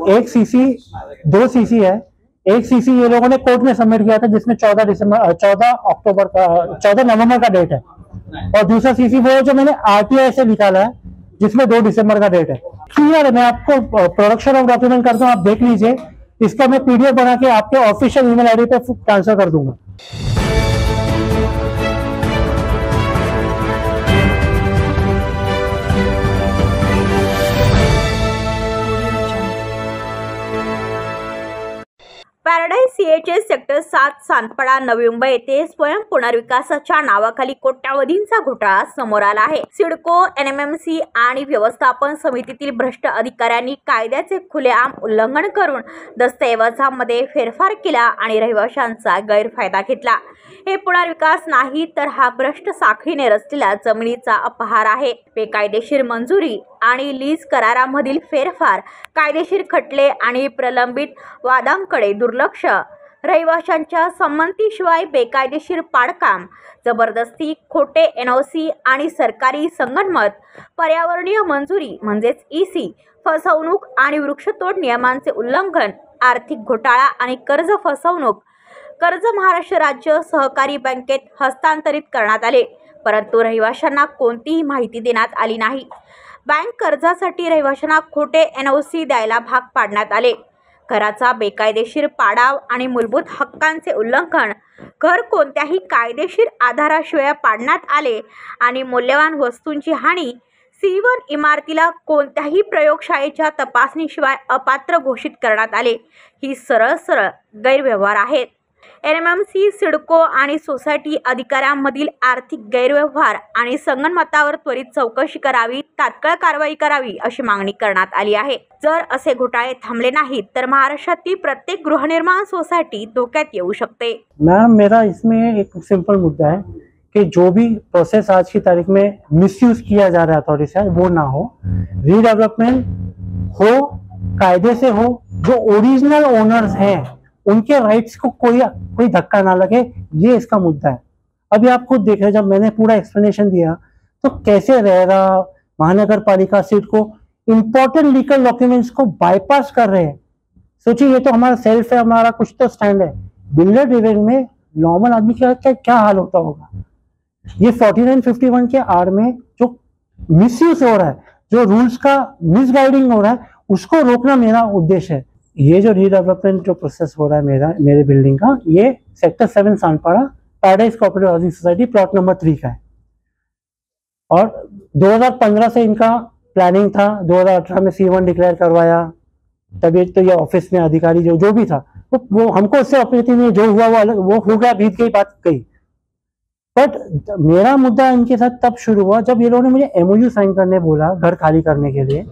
एक CC 2 CC है। एक सीसी ये लोगों ने कोर्ट में सबमिट किया था जिसमें 14 नवंबर का डेट है, और दूसरा सीसी वो जो मैंने आरटीआई से निकाला है जिसमें 2 दिसंबर का डेट है। क्लियर है, मैं आपको प्रोडक्शन ऑफ डॉक्यूमेंट करता हूँ, आप देख लीजिए। इसका मैं पीडीएफ बना के आपके ऑफिशियल ईमेल आईडी पे ट्रांसफर कर दूंगा। Paradise CHS sector 7 सांतपाडा Navi Mumbai येथे स्वयं पुनर्विकासाच्या नावाखाली कोट्यावधींचा घोटाळा समोर आला आहे। सिडको, एनएमएमसी आणि व्यवस्थापन समितीतील भ्रष्ट अधिकाऱ्यांनी कायद्याचे खुलेआम उल्लंघन करून दस्तऐवजामध्ये फेरफार केला आणि रहिवाशांचा गैरफायदा घेतला। हे पुनर्विकास नाही तर हा भ्रष्ट साखळीने रचलेला जमिनीचा अपहार आहे। बेकायदेशीर मंजुरी आणि लीज करारामधील फेरफार, कायदेशीर खटले आणि प्रलंबित वादांकडे दुर्लक्ष, रहिवाशांच्या संमतीशिवाय बेकायदेशीर पाडकाम, जबरदस्ती, खोटे एनओसी आणि सरकारी संगनमत, पर्यावरणीय मंजुरी म्हणजेच ईसी, फसवणूक आणि वृक्षतोड नियमांचे उल्लंघन, आर्थिक घोटाळा आणि कर्ज फसवणूक। कर्ज महाराष्ट्र राज्य सहकारी बँकेत हस्तांतरित करण्यात आले, परंतु रहिवाशांना कोणतीही माहिती देण्यात आली नाही। बँक कर्जासाठी रहिवाशांना खोटे एनओसी द्यायला भाग पाडण्यात आले। घराचा बेकायदेशीर पाडाव आणि मूलभूत हक्कांचे उल्लंघन, घर कोणत्याही कायदेशीर आधाराशिवाय पाडण्यात आले आणि मौल्यवान वस्तूंची हानी, C1 इमारतीला कोणत्याही प्रयोगशाळेच्या तपासणीशिवाय अपात्र घोषित करण्यात आले। ही सरळ गैरव्यवहार आहेत। एनएमएमसी, सिडको आणि सोसायटी अधिकाऱ्यांमधील आर्थिक गैरव्यवहार आणि संगनमतावर त्वरित चौकशी करावी, तात्काळ कारवाई करावी अशी मागणी करण्यात आली आहे। जर असे घोटाळे थांबले नाहीत तर महाराष्ट्रातील प्रत्येक गृहनिर्माण सोसायटी धोक्यात येऊ शकते। मैम, मेरा इसमें एक सिंपल मुद्दा है कि जो भी प्रोसेस आज की तारीख में मिसयूज किया जा रहा है अथॉरिटी से, वो ना हो। रीडेवलपमेंट हो, कायदे से हो। जो ओरिजिनल ओनर्स हैं उनके राइट्स को कोई धक्का ना लगे, ये इसका मुद्दा है। अभी आप खुद देख रहे हैं, जब मैंने पूरा एक्सप्लेनेशन दिया तो कैसे रेरा, महानगर पालिका, सिडको इंपॉर्टेंट लीगल डॉक्यूमेंट्स को बाईपास कर रहे हैं। सोचिए, ये तो हमारा सेल्फ है, हमारा कुछ तो स्टैंड है। बिल्डर डिवीजन में नॉर्मल आदमी का क्या हाल होता होगा। ये 4951 के आड़ में जो मिसयूज हो रहा है, जो रूल्स का मिसगाइडिंग हो रहा है, उसको रोकना मेरा उद्देश्य है। ये जो रीडेवलपमेंट जो प्रोसेस हो रहा है मेरे बिल्डिंग का, ये sector 7 Sanpada paradise cooperative housing society plot number 3 का है। और 2015 से इनका प्लानिंग था, 2018 में C1 डिक्लेयर करवाया। तभी तो ये ऑफिस में अधिकारी जो भी था वो हमको उससे अपील नहीं, जो हुआ वो अलग, वो हो गया, बीत गई बात गई। बट मेरा मुद्दा इनके साथ तब शुरू हुआ जब ये लोगों ने मुझे MOU साइन करने बोला घर खाली करने के लिए,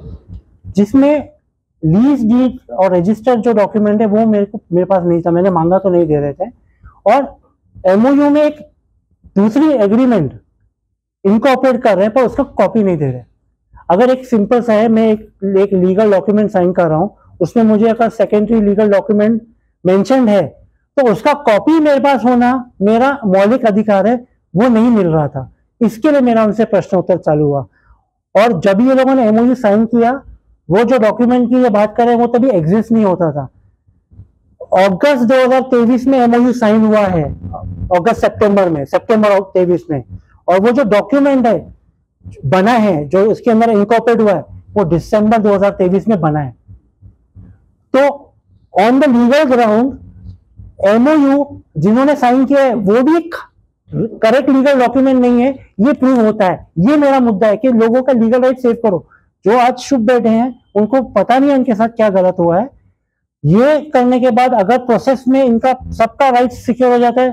जिसमें लीज डीड और रजिस्टर जो डॉक्यूमेंट है वो मेरे पास नहीं था। मैंने मांगा तो नहीं दे रहे थे। और MOU में एक दूसरी एग्रीमेंट इनकॉर्पोरेट कर रहे हैं पर उसका कॉपी नहीं दे रहे। अगर एक सिंपल सा है, मैं एक लीगल डॉक्यूमेंट साइन कर रहा हूं, उसमें मुझे अगर सेकेंडरी लीगल डॉक्यूमेंट मेंशन्ड है तो उसका कॉपी मेरे पास होना मेरा मौलिक अधिकार है, वो नहीं मिल रहा था। इसके लिए मेरा उनसे प्रश्न उत्तर चालू हुआ। और जब ये लोगों ने MOU साइन किया, वो जो डॉक्यूमेंट की ये बात कर रहे हैं वो तभी एग्जिस्ट नहीं होता था। अगस्त 2023 में MOU साइन हुआ है, सितंबर 23 में। और वो जो डॉक्यूमेंट है बना है, जो उसके अंदर इनकॉर्पोरेट हुआ है, वो दिसंबर 2023 में बना है। तो on the legal ground MOU जिन्होंने साइन किया है वो भी करेक्ट लीगल डॉक्यूमेंट नहीं है, ये प्रूव होता है। ये मेरा मुद्दा है कि लोगों का लीगल राइट सेव करो। जो आज शुभ बैठे हैं उनको पता नहीं उनके साथ क्या गलत हुआ है। ये करने के बाद अगर प्रोसेस में इनका सबका राइट सिक्योर हो जाता है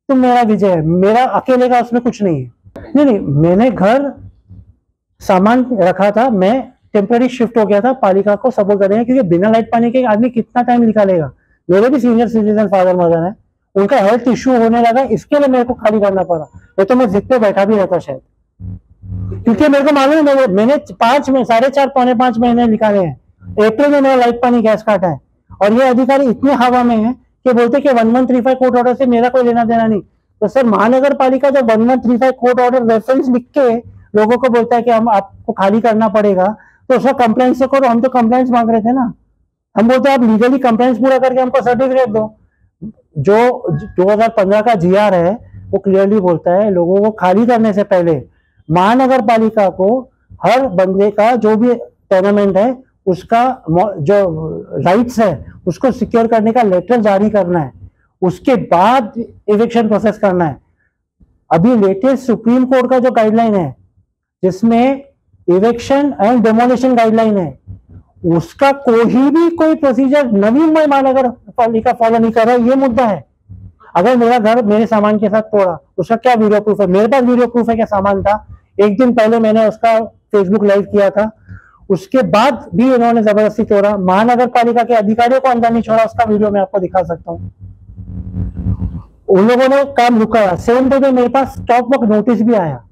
तो मेरा विजय है, मेरा अकेले का उसमें कुछ नहीं है। नहीं, मैंने घर सामान रखा था, मैं टेम्पररी शिफ्ट हो गया था पालिका को सपोर्ट करने, क्योंकि बिना लाइट पानी के आदमी कितना टाइम निकालेगा। मेरे भी सीनियर सिटीजन फादर मदर है, उनका हेल्थ इश्यू होने लगा, इसके लिए मेरे को खाली करना पड़ा। नहीं तो मैं जिद पे बैठा भी रहता शायद, क्योंकि मेरे को मालूम है मैंने 4.5 पौने 5 महीने निकाले हैं। अप्रैल में मेरा लाइट पानी गैस काटा है और ये अधिकारी इतने हवा में है कि बोलते कि 1135 कोर्ट ऑर्डर से मेरा कोई लेना देना नहीं। तो सर महानगर पालिका जब 1135 कोर्ट ऑर्डर रेफरेंस लिख के लोगों को बोलता है कि हम आपको खाली करना पड़ेगा, तो उसका कंप्लेंट्स तो करो। हम तो कंप्लेंट्स मांग रहे थे ना, हम बोलते आप लीगली कंप्लेंट्स पूरा करके हमको सर्टिफिकेट दो। जो 2015 का जीआर है वो क्लियरली बोलता है लोगों को खाली करने से पहले महानगर पालिका को हर बंदे का जो भी टेनेमेंट है उसका जो राइट्स है उसको सिक्योर करने का लेटर जारी करना है, उसके बाद इविक्शन प्रोसेस करना है। अभी लेटेस्ट सुप्रीम कोर्ट का जो गाइडलाइन है जिसमें इविक्शन एंड डेमोलिशन गाइडलाइन है, उसका कोई प्रोसीजर नवी मुंबई महानगर पालिका फॉलो नहीं कर रहा है। ये मुद्दा है। अगर मेरा घर मेरे सामान के साथ तोड़ा, उसका क्या वीडियो प्रूफ है? मेरे पास वीडियो प्रूफ है क्या सामान था। एक दिन पहले मैंने उसका फेसबुक लाइव किया था, उसके बाद भी इन्होंने जबरदस्ती तोड़ा। महानगर पालिका के अधिकारियों को अंदर नहीं छोड़ा, उसका वीडियो मैं आपको दिखा सकता हूँ। उन लोगों ने काम रुका। सेम डे मेरे पास स्टॉप वर्क नोटिस भी आया।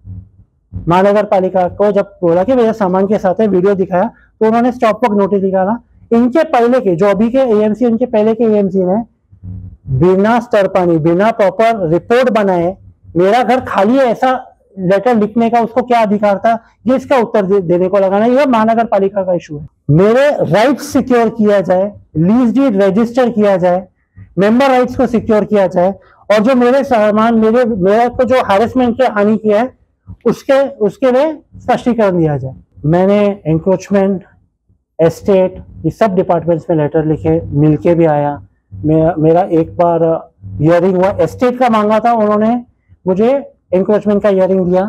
महानगर पालिका को जब बोला कि मेरे सामान के साथ है, वीडियो दिखाया, तो उन्होंने स्टॉप वर्क नोटिस निकाला। इनके पहले के जो अभी के एएमसी, इनके पहले के एएमसी ने बिना स्तर पानी, बिना प्रॉपर रिपोर्ट बनाए मेरा घर खाली है ऐसा लेटर लिखने का उसको क्या अधिकार था, ये इसका उत्तर देने को लगाना। यह महानगर पालिका का इशू है। मेरे राइट्स सिक्योर किया जाए, लीज डीड रजिस्टर किया जाए, मेंबर राइट्स को सिक्योर किया जाए, और जो मेरे सामान मेरे को जो हैरेसमेंट के हानि किया है उसके लिए स्पष्टीकरण दिया जाए। मैंने एंक्रोचमेंट, एस्टेट, ये सब डिपार्टमेंट्स में लेटर लिखे, मिलके भी आया। मेरा एक बार हियरिंग हुआ, एस्टेट का मांगा था, उन्होंने मुझे एंक्रोचमेंट का हियरिंग दिया।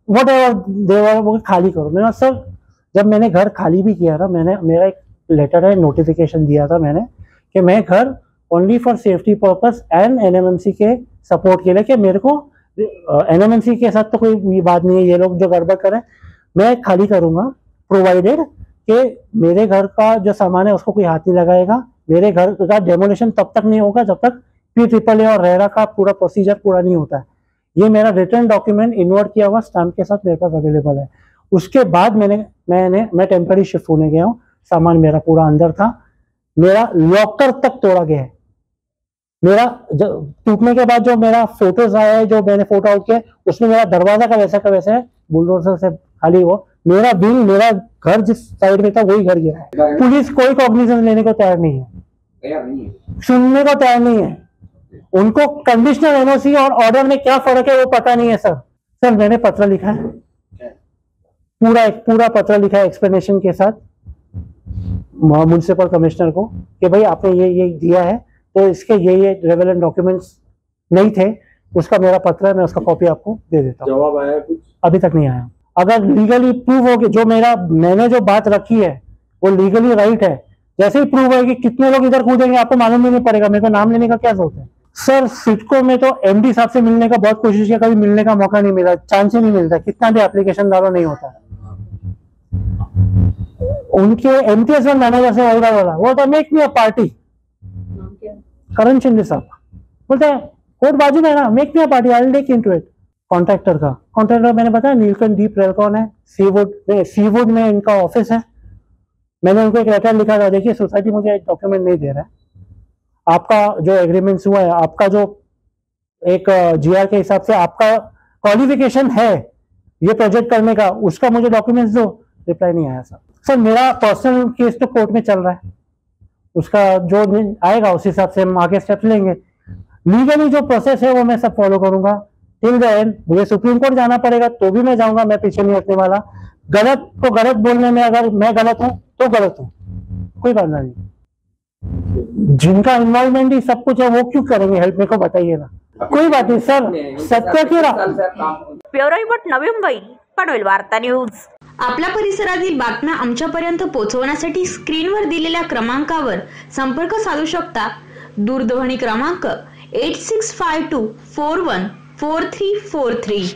व्हाटएवर देवर वो खाली करो। मैंने सर जब मैंने घर खाली भी किया था, मेरा एक लेटर है, नोटिफिकेशन दिया था मैंने कि मैं घर only for safety purpose and NMMC के सपोर्ट के लिए, कि मेरे को एनएमएमसी के साथ तो कोई बात नहीं है, ये लोग जो गड़बड़ करें मैं खाली करूंगा, प्रोवाइडेड कि मेरे घर का जो सामान है उसको कोई हाथ नहीं लगाएगा। मेरे घर का डेमोलिशन तब तक नहीं होगा जब तक PAAA और रेरा का पूरा प्रोसीजर पूरा नहीं होता है। ये मेरा रिटर्न डॉक्यूमेंट इन्वर्ट किया हुआ स्टैम्प के साथ मेरे पास अवेलेबल है। उसके बाद मैं टेम्पररी शिफ्ट होने गया हूँ, सामान मेरा पूरा अंदर था, मेरा लॉकर तक तोड़ा गया है। मेरा टूटने के बाद जो मेरा फोटोज आया है, जो मैंने फोटो आउट किया, उसमें मेरा दरवाजा का वैसा है, बुलडोजर से खाली वो मेरा बिल, मेरा घर जिस साइड में था वही घर गिरा है। पुलिस कोई कॉग्निजेंस लेने को तैयार नहीं है, सुनने को तैयार नहीं है। उनको कंडीशनल एनओसी और ऑर्डर में क्या फर्क है वो पता नहीं है। सर मैंने पत्र लिखा है, पूरा पत्र लिखा है एक्सप्लेनेशन के साथ म्युनिसिपल कमिश्नर को कि भाई आपने ये दिया है तो इसके ये रेलेवेंट डॉक्यूमेंट्स नहीं थे। उसका मेरा पत्र है, मैं उसका कॉपी आपको दे देता हूँ। जवाब आया कुछ? अभी तक नहीं आया। अगर लीगली प्रूव होगी, जो मैंने जो बात रखी है वो लीगली राइट है, जैसे ही प्रूव होगी कितने लोग इधर कूदेंगे आपको मालूम नहीं पड़ेगा। मेरे को नाम लेने का क्या जरूरत है। सर सिडको में तो MD साहब से मिलने का बहुत कोशिश किया, कभी मिलने का मौका नहीं मिला, चांस ही नहीं मिलता, कितना भी एप्लीकेशन डालो नहीं होता। उनके MTS मैनेजर से वही बोला, वो तो make me a party, Karan Shinde साहब बोलते हैं कोर्ट बाजू में ना, make me a party, I will take into it. Contractor मैंने बताया नीलकंठ डीप रेलकॉन है, सीवुड में इनका ऑफिस है। मैंने उनको एक लेटर लिखा था, देखिए सोसाइटी मुझे एक डॉक्यूमेंट नहीं दे रहा है, आपका जो एग्रीमेंट्स हुआ है, आपका जो एक GR के हिसाब से आपका क्वालिफिकेशन है ये प्रोजेक्ट करने का, उसका मुझे डॉक्यूमेंट्स दो। रिप्लाई नहीं आया सर मेरा पर्सनल केस तो कोर्ट में चल रहा है, उसका जो आएगा उस हिसाब से हम आगे स्टेप्स लेंगे। लीगली जो प्रोसेस है वो मैं सब फॉलो करूंगा टिल द एंड। मुझे सुप्रीम कोर्ट जाना पड़ेगा तो भी मैं जाऊंगा, मैं पीछे नहीं हटने वाला। गलत को गलत बोलने में अगर मैं गलत हूं तो गलत हूं, कोई बात नहीं। जिनका इन्वॉल्वमेंट ही सब कुछ है वो क्यों करेंगे हेल्प, मेरे को बताइए ना। कोई बात नहीं सर, सत्य की ब्युरो रिपोर्ट नवी मुंबई, पनवेल वार्ता न्यूज। आपल्या परिसरातील बातम्या आमच्यापर्यंत पोहोचवण्यासाठी स्क्रीनवर दिलेल्या क्रमांकावर संपर्क साधू शकता। दूरध्वनी क्रमांक 8652414343।